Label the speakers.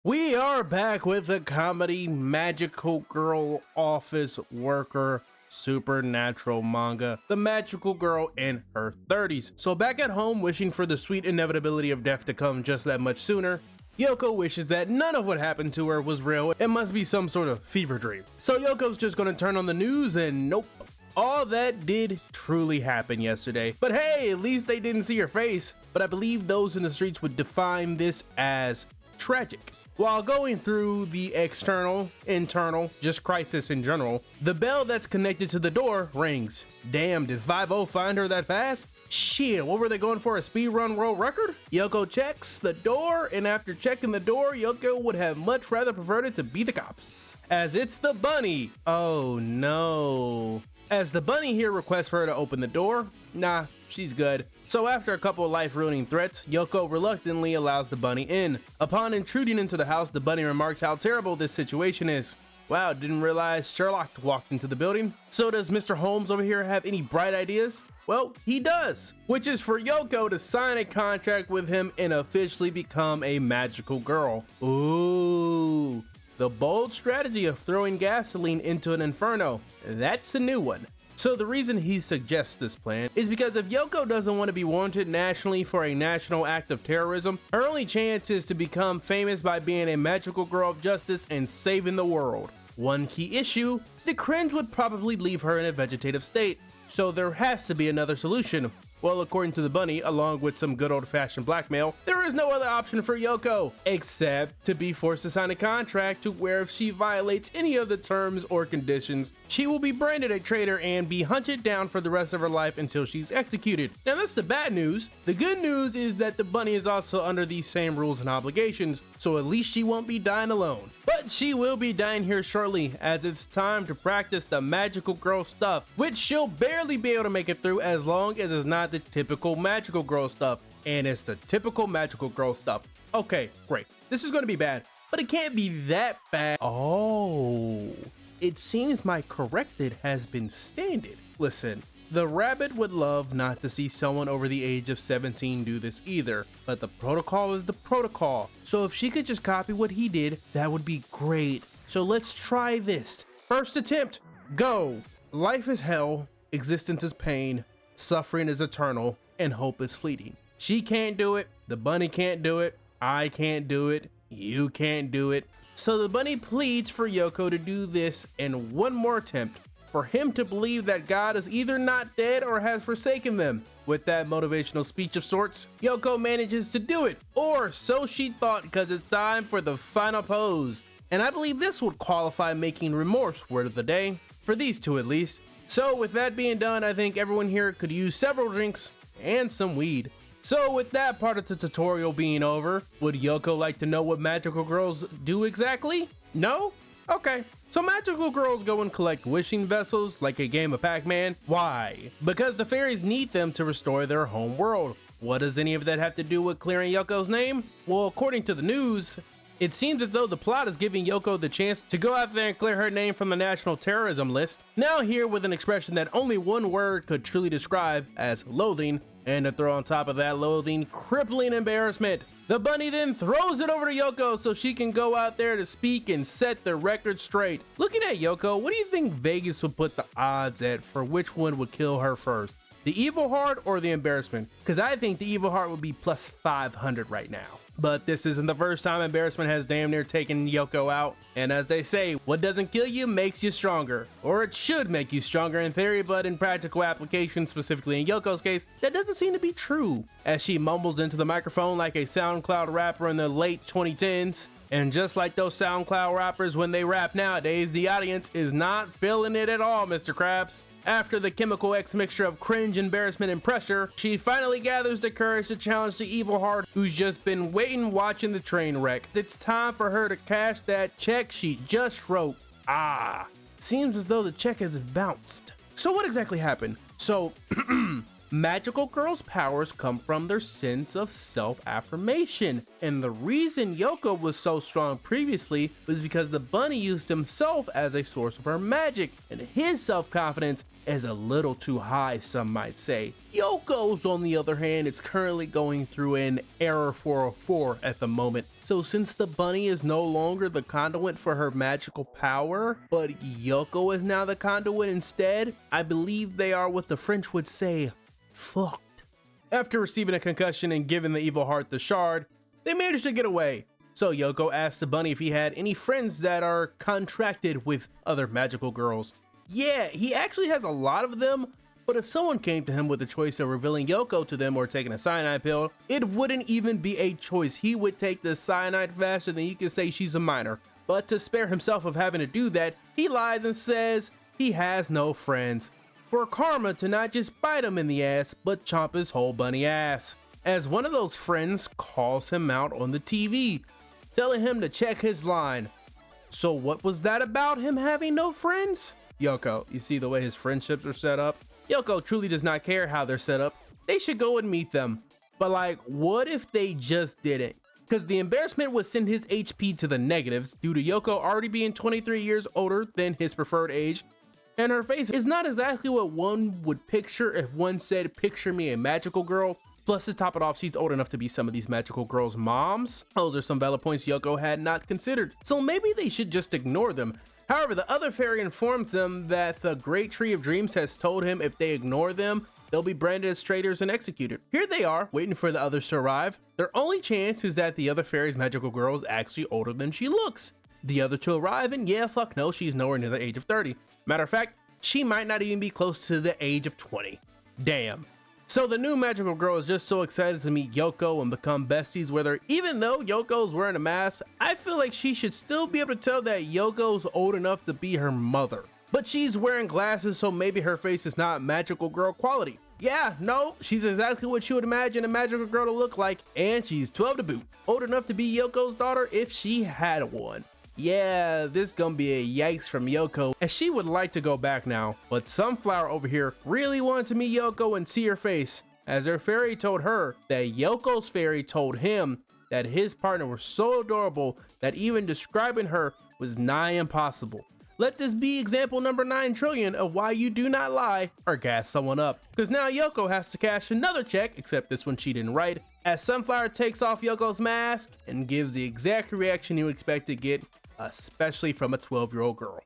Speaker 1: We are back with the comedy magical girl office worker supernatural manga, The Magical Girl in Her 30s. So back at home, wishing for the sweet inevitability of death to come just that much sooner, Yoko wishes that none of what happened to her was real. It must be some sort of fever dream. So Yoko's just gonna turn on the news and nope. All that did truly happen yesterday. But hey, at least they didn't see her face. But I believe those in the streets would define this as tragic. While going through the external, internal, just crisis in general, the bell that's connected to the door rings. Damn, did 5-0 find her that fast? Shit, what were they going for, a speedrun world record? Yoko checks the door, and after checking the door, Yoko would have much rather preferred it to be the cops. As it's the bunny. Oh no. As the bunny here requests for her to open the door, nah, she's good. So after a couple of life-ruining threats, Yoko reluctantly allows the bunny in. Upon intruding into the house, the bunny remarks how terrible this situation is. Wow, didn't realize Sherlock walked into the building. So does Mr. Holmes over here have any bright ideas? Well, he does, which is for Yoko to sign a contract with him and officially become a magical girl. Ooh. The bold strategy of throwing gasoline into an inferno, that's a new one. So the reason he suggests this plan is because if Yoko doesn't want to be wanted nationally for a national act of terrorism, her only chance is to become famous by being a magical girl of justice and saving the world. One key issue, the cringe would probably leave her in a vegetative state, so there has to be another solution. Well, according to the bunny, along with some good old-fashioned blackmail, there is no other option for Yoko, except to be forced to sign a contract to where if she violates any of the terms or conditions, she will be branded a traitor and be hunted down for the rest of her life until she's executed. Now that's the bad news. The good news is that the bunny is also under these same rules and obligations, so at least she won't be dying alone. But she will be dying here shortly, as it's time to practice the magical girl stuff, which she'll barely be able to make it through as long as it's not the typical magical girl stuff. And it's the typical magical girl stuff. Okay, great. This is gonna be bad, but it can't be that bad. Oh, it seems my corrected has been standed. Listen, the rabbit would love not to see someone over the age of 17 do this either, but the protocol is the protocol. So if she could just copy what he did, that would be great. So let's try this. First attempt, go. Life is hell, existence is pain, suffering is eternal, and hope is fleeting. She can't do it, the bunny can't do it, I can't do it, you can't do it. So the bunny pleads for Yoko to do this in one more attempt, for him to believe that God is either not dead or has forsaken them. With that motivational speech of sorts, Yoko manages to do it, or so she thought, because it's time for the final pose. And I believe this would qualify making remorse word of the day, for these two at least. So with that being done, I think everyone here could use several drinks and some weed. So with that part of the tutorial being over, would Yoko like to know what magical girls do exactly? No? Okay. So magical girls go and collect wishing vessels like a game of Pac-Man. Why? Because the fairies need them to restore their home world. What does any of that have to do with clearing Yoko's name? Well, according to the news, it seems as though the plot is giving Yoko the chance to go out there and clear her name from the national terrorism list. Now here with an expression that only one word could truly describe as loathing, and to throw on top of that loathing, crippling embarrassment. The bunny then throws it over to Yoko so she can go out there to speak and set the record straight. Looking at Yoko, what do you think Vegas would put the odds at for which one would kill her first? The evil heart or the embarrassment? Because I think the evil heart would be plus 500 right now. But this isn't the first time embarrassment has damn near taken Yoko out. And as they say, what doesn't kill you makes you stronger. Or it should make you stronger in theory, but in practical application, specifically in Yoko's case, that doesn't seem to be true. As she mumbles into the microphone like a SoundCloud rapper in the late 2010s. And just like those SoundCloud rappers when they rap nowadays, the audience is not feeling it at all, Mr. Krabs. After the chemical X mixture of cringe, embarrassment, and pressure, she finally gathers the courage to challenge the evil heart who's just been waiting watching the train wreck. It's time for her to cash that check she just wrote. Seems as though the check has bounced. So what exactly happened? So, Magical girls' powers come from their sense of self-affirmation, and the reason Yoko was so strong previously was because the bunny used himself as a source of her magic, and his self-confidence is a little too high, some might say. Yoko's, on the other hand, is currently going through an error 404 at the moment. So since the bunny is no longer the conduit for her magical power, but Yoko is now the conduit instead, I believe they are what the French would say, fucked. After receiving a concussion and giving the evil heart the shard, they managed to get away. So Yoko asked the bunny if he had any friends that are contracted with other magical girls. Yeah, he actually has a lot of them, but if someone came to him with the choice of revealing Yoko to them or taking a cyanide pill, it wouldn't even be a choice. He would take the cyanide faster than you can say she's a minor. But to spare himself of having to do that, he lies and says he has no friends, for Karma to not just bite him in the ass, but chomp his whole bunny ass. As one of those friends calls him out on the TV, telling him to check his line. So what was that about him having no friends? Yoko, you see the way his friendships are set up? Yoko truly does not care how they're set up. They should go and meet them. But like, what if they just didn't? Because the embarrassment would send his HP to the negatives due to Yoko already being 23 years older than his preferred age. And her face is not exactly what one would picture if one said, picture me a magical girl. Plus, to top it off, she's old enough to be some of these magical girls' moms. Those are some valid points Yoko had not considered. So maybe they should just ignore them. However, the other fairy informs them that the Great Tree of Dreams has told him if they ignore them, they'll be branded as traitors and executed. Here they are, waiting for the others to arrive. Their only chance is that the other fairy's magical girl is actually older than she looks. The other two arrive, and yeah, fuck no, she's nowhere near the age of 30. Matter of fact, she might not even be close to the age of 20. Damn. So the new magical girl is just so excited to meet Yoko and become besties with her. Even though Yoko's wearing a mask, I feel like she should still be able to tell that Yoko's old enough to be her mother. But she's wearing glasses, so maybe her face is not magical girl quality. Yeah, no, she's exactly what you would imagine a magical girl to look like, and she's 12 to boot. Old enough to be Yoko's daughter if she had one. Yeah, this gonna be a yikes from Yoko, as she would like to go back now. But Sunflower over here really wanted to meet Yoko and see her face, as her fairy told her that Yoko's fairy told him that his partner was so adorable that even describing her was nigh impossible. Let this be example number 9 trillion of why you do not lie or gas someone up. Because now Yoko has to cash another check, except this one she didn't write, as Sunflower takes off Yoko's mask and gives the exact reaction you expect to get, especially from a 12-year-old girl.